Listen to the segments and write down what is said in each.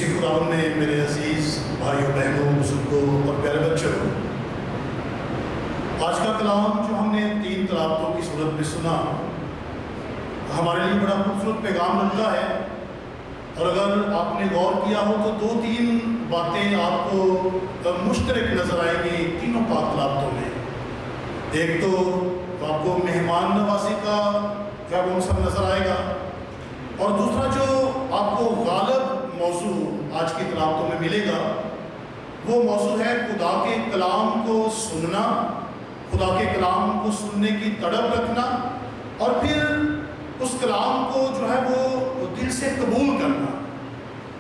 مسیح خداوند میں میرے عزیز بھائیوں بہنوں بزرگوں اور پیارے بچوں، آج کا کلام جو ہم نے 3 تلاوتوں کی صورت میں سنا ہمارے لیے بڑا خوبصورت پیغام رکھتا ہے، اور اگر آپ نے غور کیا ہو تو 2-3 باتیں آپ کو مشترک نظر آئیں گی تینوں پاک تلاوتوں میں۔ ایک تو آپ کو مہمان نوازی کا کیا عنصر نظر آئے گا، اور دوسرا جو آپ کو غالب موضوع آج کی تلاوتوں میں ملے گا وہ موضوع ہے خدا کے کلام کو سننا، خدا کے کلام کو سننے کی تڑپ رکھنا، اور پھر اس کلام کو جو ہے وہ دل سے قبول کرنا۔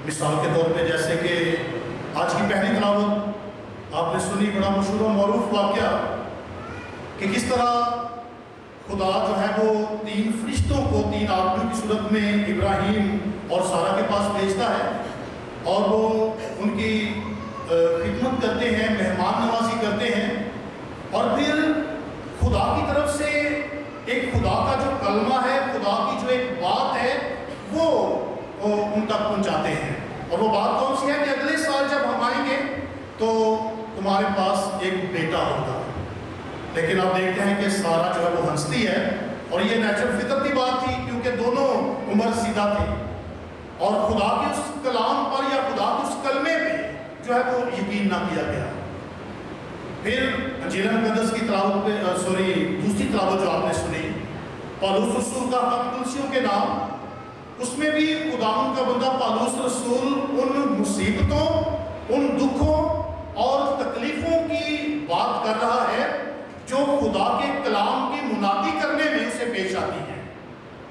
مثال کے طور پہ جیسے کہ آج کی پہلی تلاوت آپ نے سنی، بڑا مشہور و معروف واقعہ کہ کس طرح خدا جو ہے وہ 3 فرشتوں کو 3 آدمیوں کی صورت میں ابراہیم اور سارہ کے پاس بھیجتا ہے، اور وہ ان کی خدمت کرتے ہیں، مہمان نوازی کرتے ہیں، اور پھر خدا کی طرف سے ایک خدا کا جو کلمہ ہے، خدا کی جو ایک بات ہے وہ ان تک پہنچاتے ہیں۔ اور وہ بات کون سی ہے کہ اگلے سال جب ہم آئیں گے تو تمہارے پاس ایک بیٹا ہوگا۔ لیکن آپ دیکھتے ہیں کہ سارہ جو ہے وہ ہنستی ہے، اور یہ نیچرل فطرتی بات تھی کیونکہ دونوں عمر سیدھا تھی، اور خدا کے اس کلام پر یا خدا کے اس کلمے پہ جو ہے وہ یقین نہ کیا گیا۔ پھر انجیل مقدس کی تلاوت پہ دوسری تلاوت جو آپ نے سنی، پالوس رسول کا خط کلسیوں کے نام، اس میں بھی خداوند کا بندہ پالوس رسول ان مصیبتوں، ان دکھوں اور تکلیفوں کی بات کر رہا ہے جو خدا کے کلام کی منادی کرنے میں اسے پیش آتی ہیں۔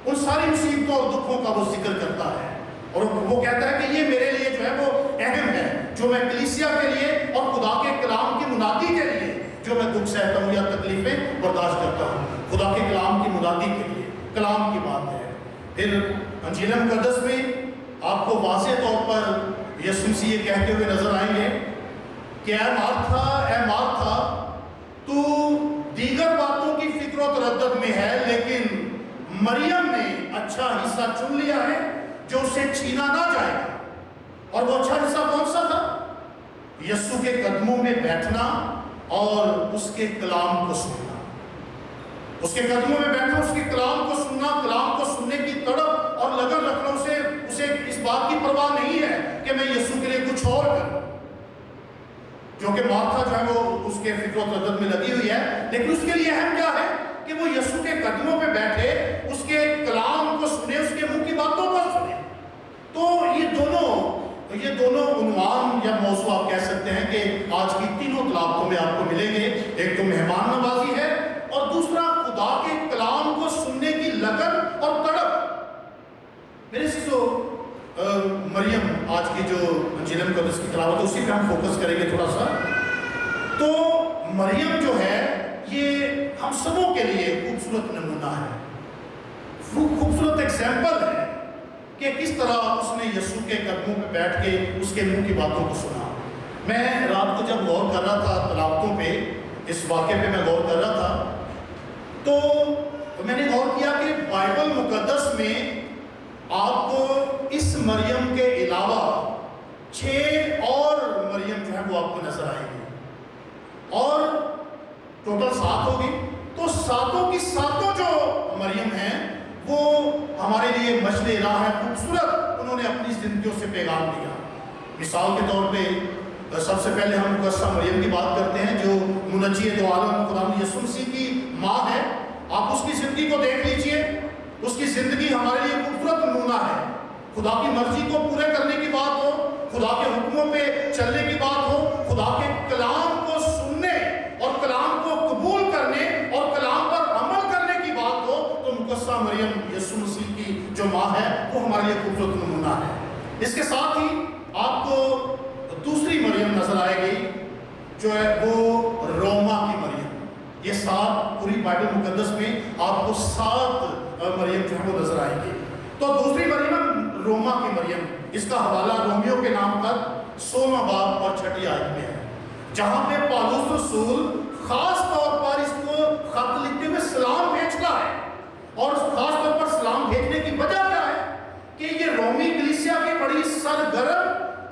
ان ساری مصیبتوں اور دکھوں کا وہ ذکر کرتا ہے، اور وہ کہتا ہے کہ یہ میرے لیے جو ہے وہ اہم ہے، جو میں کلیسیا کے لیے اور خدا کے کلام کی منادی کے لیے جو میں دکھ سہتا ہوں یا تکلیفیں برداشت کرتا ہوں، خدا کے کلام کی منادی کے لیے کلام کی بات ہے۔ پھر انجیل مقدس میں آپ کو واضح طور پر یسوع مسیح یہ کہتے ہوئے نظر آئیں گے کہ اے مارتھا تو دیگر باتوں کی فکر و تردد میں ہے، لیکن مریم نے اچھا حصہ چن لیا ہے جو اسے چھینا نہ جائے گا۔ اور وہ اچھا حصہ کون سا تھا؟ یسوع کے قدموں میں بیٹھنا اور اس کے کلام کو سننا، اس کے قدموں میں بیٹھنا، اس کے کلام کو سننا، کلام کو سننے کی تڑپ اور لگن رکھنا۔ اسے اس بات کی پرواہ نہیں ہے کہ میں یسوع کے لیے کچھ اور کروں، جو کہ مارتھا جو ہے وہ اس کے فکر و تردد میں لگی ہوئی ہے، لیکن اس کے لیے اہم کیا ہے کہ وہ یسوع کے قدموں پہ بیٹھے، اس کے کلام کو سنے، اس کے منہ کی باتوں کو سنے۔ تو یہ دونوں عنوان یا موضوع آپ کہہ سکتے ہیں کہ آج کی تینوں تلاوتوں میں آپ کو ملیں گے۔ ایک تو مہمان نوازی ہے، اور دوسرا خدا کے کلام کو سننے کی لگن اور تڑپ۔ میرے سیسو مریم آج کی جو انجیل مقدس کی تلاوت ہے اسی پہ ہم فوکس کریں گے تھوڑا سا۔ تو مریم جو ہے یہ ہم سبوں کے لیے خوبصورت نمونہ ہے، خوبصورت ایگزامپل ہے کہ کس طرح اس نے یسوع کے قدموں پہ بیٹھ کے اس کے منہ کی باتوں کو سنا۔ میں رات کو جب غور کر رہا تھا تلاوتوں پہ، اس واقعے پہ میں غور کر رہا تھا، تو میں نے غور کیا کہ بائبل مقدس میں آپ کو اس مریم کے علاوہ 6 اور مریم جو ہے وہ آپ کو نظر آئے گی، اور ٹوٹل 7 ہوگی۔ تو 7 کی 7 جو مریم ہیں وہ ہمارے لیے مشعل راہ ہے، خوبصورت انہوں نے اپنی زندگیوں سے پیغام دیا۔ مثال کے طور پہ سب سے پہلے ہم مقدسہ مریم کی بات کرتے ہیں جو منجی دو عالم خدا یسوع مسیح کی ماں ہے۔ آپ اس کی زندگی کو دیکھ لیجئے، اس کی زندگی ہمارے لیے خوبصورت نمونہ ہے۔ خدا کی مرضی کو پورے کرنے کی بات ہو، خدا کے حکموں پہ چلنے کی بات ہو، خدا کے کلام کو سننے اور کلام کو قبول کرنے اور کلام پر عمل کرنے کی بات ہو، تو مقدسہ مریم یسوع مسیح کی جو ماں ہے وہ ہمارے لیے خوبصورت نمونہ ہے۔ اس کے ساتھ ہی آپ کو دوسری مریم نظر آئے گی جو ہے وہ روما کی مریم۔ یہ 7 پوری بائبل مقدس میں آپ کو 7 مریم جو ہے وہ نظر آئیں گی۔ تو دوسری مریم روما کی مریم، اس کا حوالہ رومیو کے نام پر 16واں باب اور 6 آیت میں ہے، جہاں پہ پالوس رسول خاص طور پر اس کو خط لکھتے ہوئے سلام بھیجتا ہے، اور خاص طور پر سلام بھیجنے کی وجہ کیا ہے کہ یہ رومی کلیسیا کی بڑی سرگرم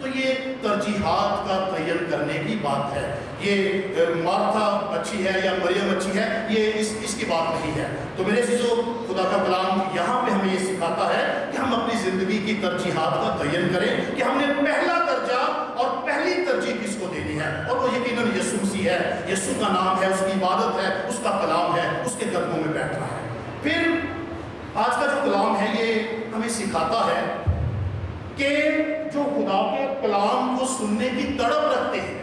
تو یہ ترجیحات کا تعین کرنے کی بات ہے. یہ مارتھا اچھی ہے یا مریم اچھی ہے، یہ اس کی بات نہیں ہے. تو میرے عزیزو، خدا کا کلام یہاں پہ ہمیں یہ سکھاتا ہے کہ ہم اپنی زندگی کی ترجیحات کا تعین کریں کہ ہم نے پہلا درجہ اور پہلی ترجیح کس کو دینی ہے، اور وہ یقیناً یسوع مسیح ہے. یسوع کا نام ہے، اس کی عبادت ہے، اس کا کلام ہے، اس کے قدموں میں بیٹھنا ہے. پھر آج کا جو کلام ہے یہ ہمیں سکھاتا ہے کہ جو خدا کے کلام کو سننے کی تڑپ رکھتے ہیں،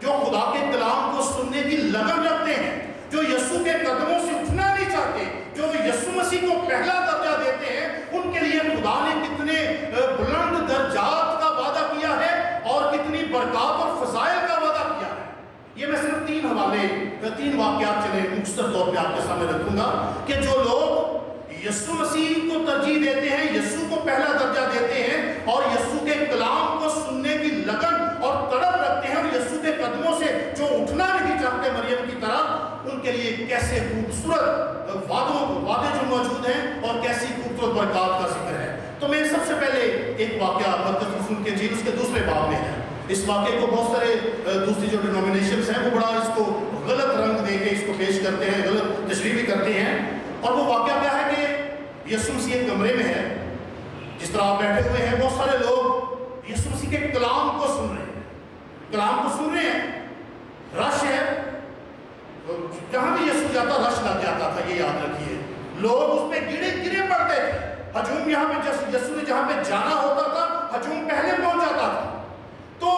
جو خدا کے کلام کو سننے کی لگن رکھتے ہیں، جو یسوع کے قدموں سے اٹھنا نہیں چاہتے، جو یسوع مسیح کو پہلا درجہ دیتے ہیں، ان کے لیے خدا نے کتنے بلند درجات کا وعدہ کیا ہے اور کتنی برکات اور فضائل کا وعدہ کیا ہے. یہ میں صرف تین واقعات چلے مختصر طور پہ آپ کے سامنے رکھوں گا کہ جو لوگ یسوع مسیح کو ترجیح دیتے ہیں، یسوع کو پہلا درجہ دیتے ہیں اور یسوع کے کلام کو سننے کی لگن اور تڑپ رکھتے ہیں، اور یسوع کے قدموں سے جو اٹھنا نہیں چاہتے مریم کی طرح، ان کے لیے کیسے خوبصورت وعدے جو موجود ہیں اور کیسی خوبصورت برکات کا ذکر ہے. تو میں سب سے پہلے ایک واقعہ متی رسول کے انجیل اس کے دوسرے باب میں ہے. اس واقعے کو بہت سارے دوسری جو ڈینومینیشنز ہیں وہ بڑا اس کو غلط رنگ دے کے اس کو پیش کرتے ہیں، غلط تشریح بھی کرتے ہیں. اور وہ واقعہ کیا ہے کہ یسوع مسیح ایک کمرے میں ہے، جس طرح آپ بیٹھے ہوئے ہیں، بہت سارے لوگ یسوع مسیح کے کلام کو سن رہے ہیں. رش ہے، جہاں بھی یسوع جاتا رش لگ جاتا تھا، یہ یاد رکھیے. لوگ اس پہ گرے پڑتے تھے. ہجوم یہاں پہ یسوع نے جہاں پہ جانا ہوتا تھا، ہجوم پہلے پہنچ جاتا تھا. تو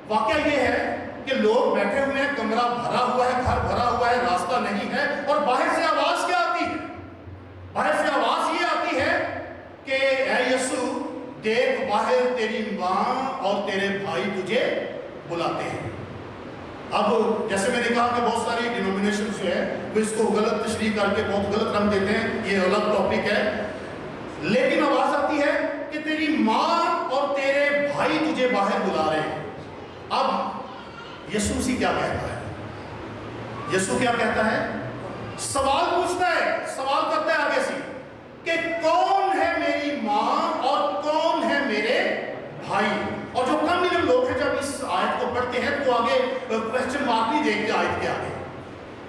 واقعہ یہ ہے کہ لوگ بیٹھے ہوئے ہیں، کمرہ بھرا ہوا ہے، گھر بھرا ہوا ہے، راستہ نہیں ہے، اور باہر سے آواز کیا آتی ہے؟ باہر سے آواز یہ آتی ہے کہ اے یسوع، دیکھ باہر تیری ماں اور تیرے بھائی تجھے بلاتے ہیں. اب جیسے میں نے کہا کہ بہت ساری ڈینومینیشن جو ہے وہ اس کو غلط تشریح کر کے بہت غلط رنگ دیتے ہیں، یہ الگ ٹاپک ہے. لیکن آواز آتی ہے کہ تیری ماں اور تیرے بھائی تجھے باہر بلا رہے ہیں. اب یسوع مسیح کیا کہتا ہے؟ یسوع کیا کہتا ہے؟ سوال پوچھتا ہے، سوال کرتا ہے آگے سے کہ کون ہے میری ماں اور کون ہے میرے بھائی. اور جو کم علم لوگ ہیں جب اس آیت کو پڑھتے ہیں تو آگے کویسچن مارک نہیں دیکھتے، آیت کے آگے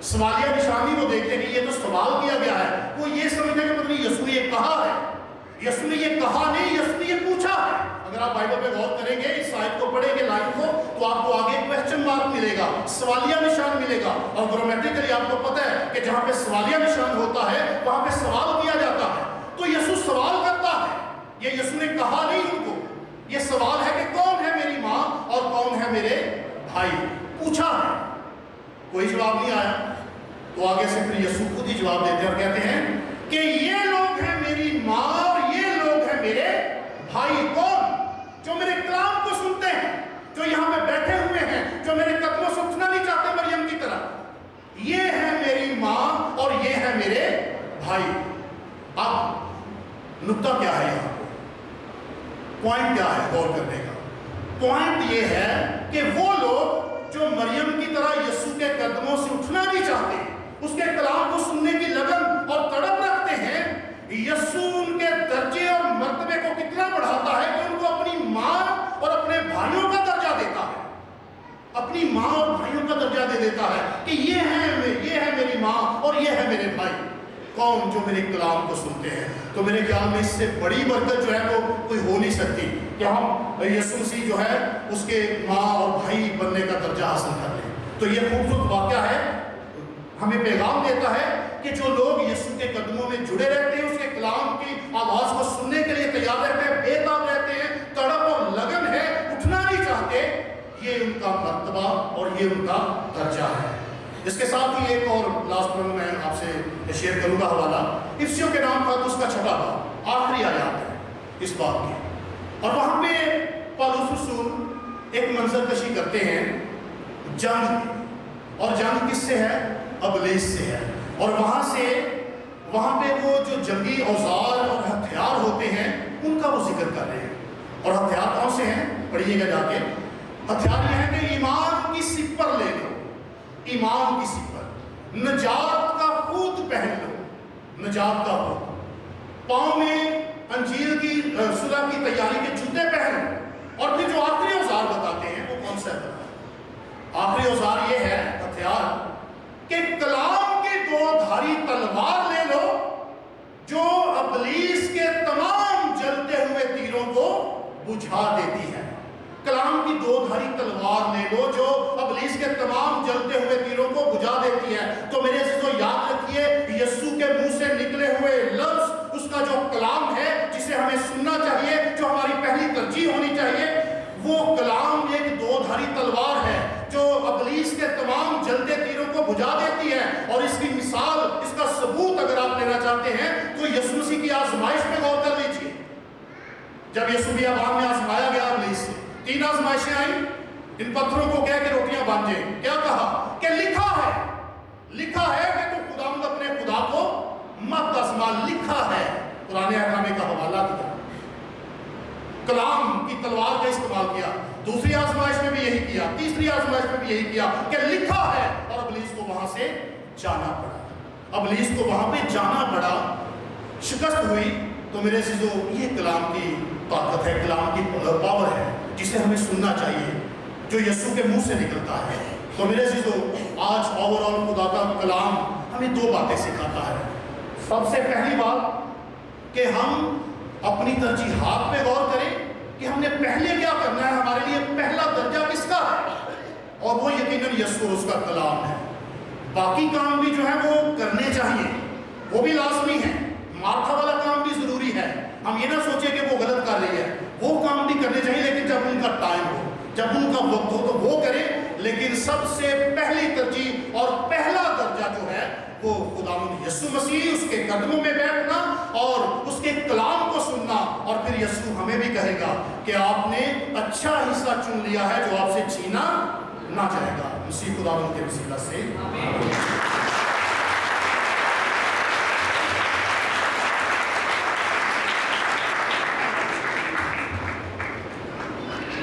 سوالیہ نشانی وہ دیکھتے ہیں کہ یہ تو سوال کیا گیا ہے. وہ یہ سمجھتے ہیں کہ مطلب یسوع نے یہ کہا ہے. یسوع نے یہ کہا نہیں، یسوع نے یہ پوچھا ہے. اگر آپ بائبل پہ غور کریں گے، اس آیت کو پڑھیں گے لائن کو، تو آپ کو آگے کویسچن مارک ملے گا، سوالیہ نشان ملے گا. اور گرامیٹیکلی آپ کو پتہ ہے کہ جہاں پہ سوالیہ نشان ہوتا ہے وہاں پہ سوال کیا جاتا ہے. تو یسوع سوال کرتا ہے. یہ یسوع نے کہا نہیں ان کو، یہ سوال ہے کہ کون ہے میری ماں اور کون ہے میرے بھائی. پوچھا ہے، کوئی جواب نہیں آیا. تو آگے سے پھر یسوع خود ہی جواب دیتے ہیں اور کہتے ہیں کہ یہ لوگ ہیں میری ماں اور یہ لوگ ہیں میرے بھائی. کون؟ جو میرے کلام کو سنتے ہیں، جو یہاں پہ بیٹھے ہوئے ہیں، جو میرے قدموں سے اٹھنا نہیں چاہتے مریم کی طرح. یہ ہے میری ماں اور یہ ہے میرے بھائی. اب نقطہ کیا ہے یہاں پہ؟ پوائنٹ کیا ہے غور کرنے کا؟ پوائنٹ یہ ہے کہ وہ لوگ جو مریم کی طرح یسوع کے قدموں سے اٹھنا نہیں چاہتے، اس کے کلام کو سننے کی لگن اور تڑپ رکھتے ہیں، یسوع ان کے درجے اور مرتبے کو کتنا بڑھاتا ہے کہ ان کو اپنی ماں اور اپنے بھائیوں کا درجہ دیتا ہے. اپنی ماں اور بھائیوں کا درجہ دے دیتا ہے کہ یہ ہے میری ماں اور یہ ہے میرے بھائی. کون؟ جو میرے کلام کو سنتے ہیں. تو میرے خیال میں اس سے بڑی برکت جو ہے وہ کوئی ہو نہیں سکتی کہ ہم یسوع مسیح جو ہے اس کے ماں اور بھائی بننے کا درجہ حاصل کر لیں. تو یہ خوبصورت واقعہ ہے، ہمیں پیغام دیتا ہے کہ جو لوگ یسوع کے قدموں میں جڑے رہتے ہیں، اس کے کلام کی آواز کو سننے کے لیے تیار رہتے ہیں، بے تاب رہتے ہیں، تڑپ اور لگن ہے، اٹھنا نہیں چاہتے، یہ ان کا مرتبہ اور یہ ان کا درجہ ہے. اس کے ساتھ ہی ایک اور لاسٹ میں آپ سے شیئر کروں گا حوالہ. افسیوں کے نام کا اس کا 6واں باب، آخری آیات ہے اس باب کی. اور وہاں پہ پالوس رسول ایک منظر کشی کرتے ہیں جنگ کی. اور جنگ کس سے ہے؟ ابلیس سے ہے. اور وہاں پہ وہ جو جنگی اوزار اور ہتھیار ہوتے ہیں ان کا وہ ذکر کر رہے ہیں. اور ہتھیار کون سے ہیں؟ پڑھیے گا جا کے. ہتھیار یہ ہے کہ ایمان کی سپر لے لو، ایمان کی سپر، نجات کا خود پہن لو، نجات کا خود. پاؤں میں انجیل کی صلح کی تیاری کے جوتے پہن، اور پھر جو آخری اوزار بتاتے ہیں وہ کون سا ہے؟ آخری اوزار یہ ہے ہتھیار کہ کلام کی دو دھاری تلوار لے لو جو ابلیس کے تمام جلتے ہوئے تیروں کو بجھا دیتی ہے۔ کلام کی دو دھاری تلوار لے لو جو ابلیس کے تمام جلتے ہوئے تیروں کو بجھا دیتی ہے۔ تو میرے عزیزو یاد رکھیے، یسوع کے منہ سے نکلے ہوئے لفظ، اس کا جو کلام ہے جسے ہمیں سننا چاہیے، جو ہماری پہلی ترجیح ہونی چاہیے، وہ کلام ایک دو دھاری تلوار ہے جو ابلیس کے تمام جلتے تیروں کو بجھا دیتی ہے۔ اور اس کی مثال، اس کا ثبوت اگر آپ لینا چاہتے ہیں تو یسوع مسیح کی آزمائش پہ غور کر لیجیے۔ جب یسوع بیابان میں آزمایا گیا ابلیس سے، 3 آزمائشیں آئیں، ان پتھروں کو کہہ کے روٹیاں باندھیں، کیا کہا کہ لکھا ہے کہ تو خداوند اپنے خدا کو مت آزما، لکھا ہے۔ قرآن حکیم کا حوالہ دیا، کلام کی تلوار کا استعمال کیا۔ دوسری آزمائش میں بھی یہی کیا، تیسری آزمائش میں بھی یہی کیا کہ لکھا ہے، اور ابلیس کو وہاں سے جانا پڑا، ابلیس کو وہاں پہ جانا پڑا، شکست ہوئی۔ تو میرے عزیزو یہ کلام کی طاقت ہے، کلام کی پاور ہے جسے ہمیں سننا چاہیے، جو یسوع کے منہ سے نکلتا ہے۔ تو میرے عزیزو آج اوور آل خدا کا کلام ہمیں 2 باتیں سکھاتا ہے۔ سب سے پہلی بات کہ ہم اپنی ترجیحات پہ غور کریں کہ ہم نے پہلے کیا کرنا ہے، ہمارے لیے پہلا درجہ کس کا ہے، اور وہ یقیناً یسوع اس کا کلام ہے۔ باقی کام بھی جو ہے وہ کرنے چاہیے، وہ بھی لازمی ہے، مارتھا والا کام بھی ضروری ہے۔ ہم یہ نہ سوچیں کہ وہ غلط کر رہی ہے، وہ کام بھی کرنے چاہیے، لیکن جب ان کا ٹائم ہو، جب ان کا وقت ہو تو وہ کریں۔ لیکن سب سے پہلی ترجیح اور پہلا درجہ جو ہے وہ خداوند یسوع مسیح، اس کے قدموں میں بیٹھنا اور اس کے کلام کو سننا۔ اور پھر یسوع ہمیں بھی کہے گا کہ آپ نے اچھا حصہ چن لیا ہے جو آپ سے چھینا نہ جائے گا۔ مسیح خداوند کے وسیلہ سے آمین۔